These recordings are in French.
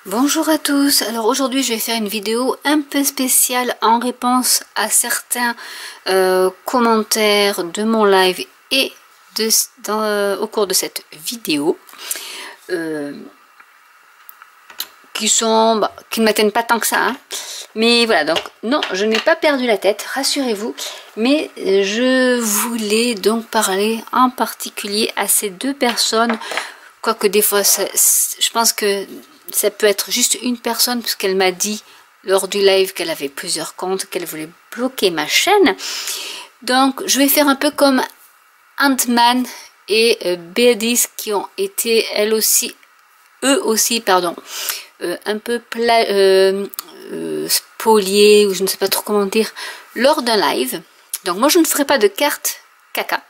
Bonjour à tous, alors aujourd'hui je vais faire une vidéo un peu spéciale en réponse à certains commentaires de mon live et au cours de cette vidéo qui ne m'atteignent pas tant que ça, hein. Mais voilà, donc non, je n'ai pas perdu la tête, rassurez-vous, mais je voulais donc parler en particulier à ces deux personnes, quoique des fois je pense que ça peut être juste une personne, puisqu'elle m'a dit lors du live qu'elle avait plusieurs comptes, qu'elle voulait bloquer ma chaîne. Donc je vais faire un peu comme Ant-Man et Béadis, qui ont été eux aussi, un peu spoliés, ou je ne sais pas trop comment dire, lors d'un live. Donc moi je ne ferai pas de carte caca,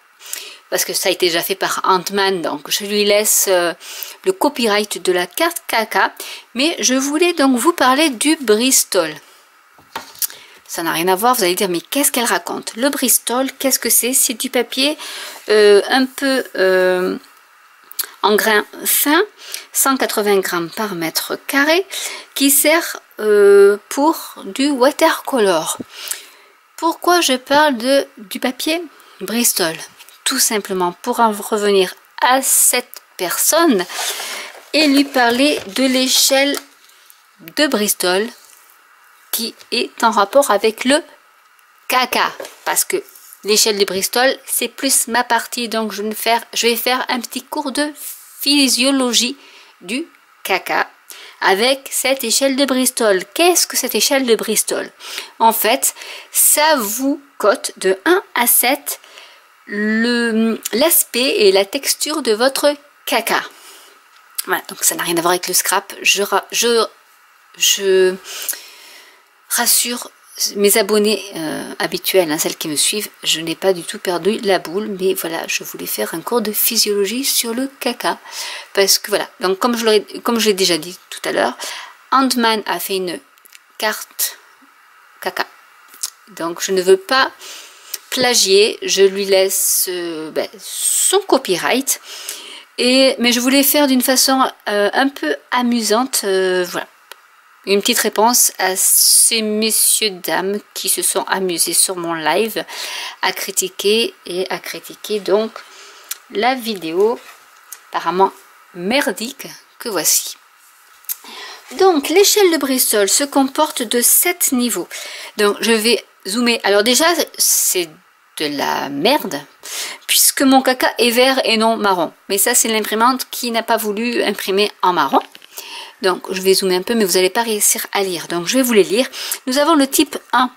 parce que ça a été déjà fait par Ant-Man, donc je lui laisse le copyright de la carte caca. Mais je voulais donc vous parler du Bristol. Ça n'a rien à voir, vous allez dire, mais qu'est-ce qu'elle raconte? Le Bristol, qu'est-ce que c'est? C'est du papier un peu en grain fin, 180 grammes par mètre carré, qui sert pour du watercolor. Pourquoi je parle du papier Bristol? Tout simplement pour en revenir à cette personne et lui parler de l'échelle de Bristol qui est en rapport avec le caca, parce que l'échelle de Bristol c'est plus ma partie, donc je vais faire un petit cours de physiologie du caca avec cette échelle de Bristol. Qu'est-ce que cette échelle de Bristol? En fait, ça vous cote de 1 à 7 l'aspect et la texture de votre caca. Voilà, donc ça n'a rien à voir avec le scrap. Je rassure mes abonnés habituels, hein, celles qui me suivent, je n'ai pas du tout perdu la boule, mais voilà, je voulais faire un cours de physiologie sur le caca, parce que voilà, donc comme je l'ai déjà dit tout à l'heure, Ant-Man a fait une carte caca, donc je ne veux pas plagier, je lui laisse son copyright, mais je voulais faire d'une façon un peu amusante, voilà. Une petite réponse à ces messieurs dames qui se sont amusés sur mon live à critiquer donc la vidéo apparemment merdique que voici. Donc l'échelle de Bristol se comporte de 7 niveaux. Donc je vais zoomer. Alors déjà c'est de la merde, puisque mon caca est vert et non marron. Mais ça c'est l'imprimante qui n'a pas voulu imprimer en marron. Donc je vais zoomer un peu, mais vous n'allez pas réussir à lire. Donc je vais vous les lire. Nous avons le type 1,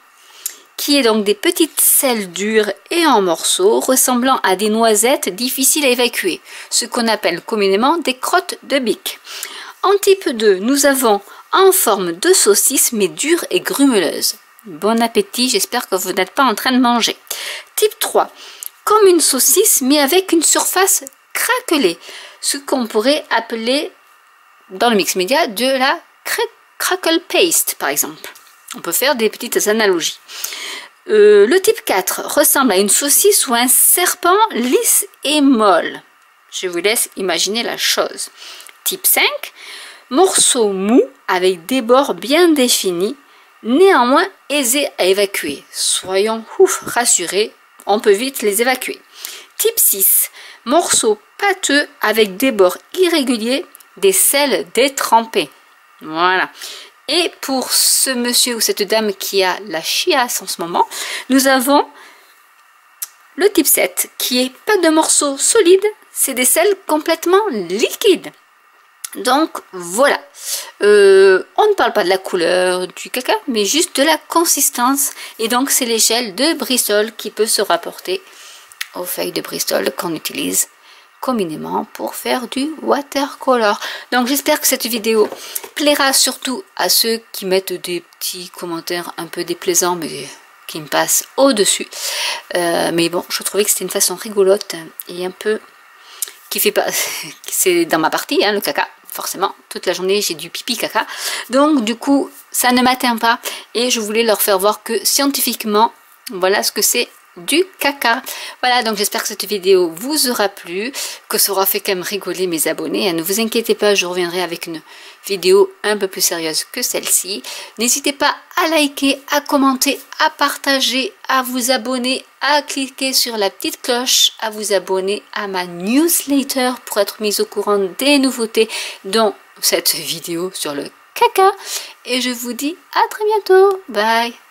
qui est donc des petites selles dures et en morceaux, ressemblant à des noisettes difficiles à évacuer, ce qu'on appelle communément des crottes de bique. En type 2, nous avons en forme de saucisse, mais dure et grumeleuse. Bon appétit, j'espère que vous n'êtes pas en train de manger. Type 3, comme une saucisse, mais avec une surface craquelée, ce qu'on pourrait appeler dans le mix média de la crackle paste, par exemple. On peut faire des petites analogies. Le type 4 ressemble à une saucisse ou un serpent lisse et molle. Je vous laisse imaginer la chose. Type 5, morceau mou avec des bords bien définis, néanmoins aisés à évacuer. Soyons rassurés, on peut vite les évacuer. Type 6, morceau pâteux avec des bords irréguliers, des sels détrempés. Voilà. Et pour ce monsieur ou cette dame qui a la chiasse en ce moment, nous avons le type 7 qui est pas de morceaux solides, c'est des sels complètement liquides. Donc voilà, on ne parle pas de la couleur du caca, mais juste de la consistance. Et donc c'est l'échelle de Bristol qui peut se rapporter aux feuilles de Bristol qu'on utilise communément pour faire du watercolor. Donc j'espère que cette vidéo plaira surtout à ceux qui mettent des petits commentaires un peu déplaisants, mais qui me passent au-dessus. Mais bon, je trouvais que c'était une façon rigolote et un peu qui fait pas... C'est dans ma partie, hein, le caca. Forcément, toute la journée j'ai du pipi caca. Donc du coup, ça ne m'atteint pas. Et je voulais leur faire voir que scientifiquement, voilà ce que c'est du caca. Voilà, donc j'espère que cette vidéo vous aura plu, que ça aura fait quand même rigoler mes abonnés. Ne vous inquiétez pas, je reviendrai avec une vidéo un peu plus sérieuse que celle-ci. N'hésitez pas à liker, à commenter, à partager, à vous abonner, à cliquer sur la petite cloche, à vous abonner à ma newsletter pour être mis au courant des nouveautés dont cette vidéo sur le caca. Et je vous dis à très bientôt. Bye.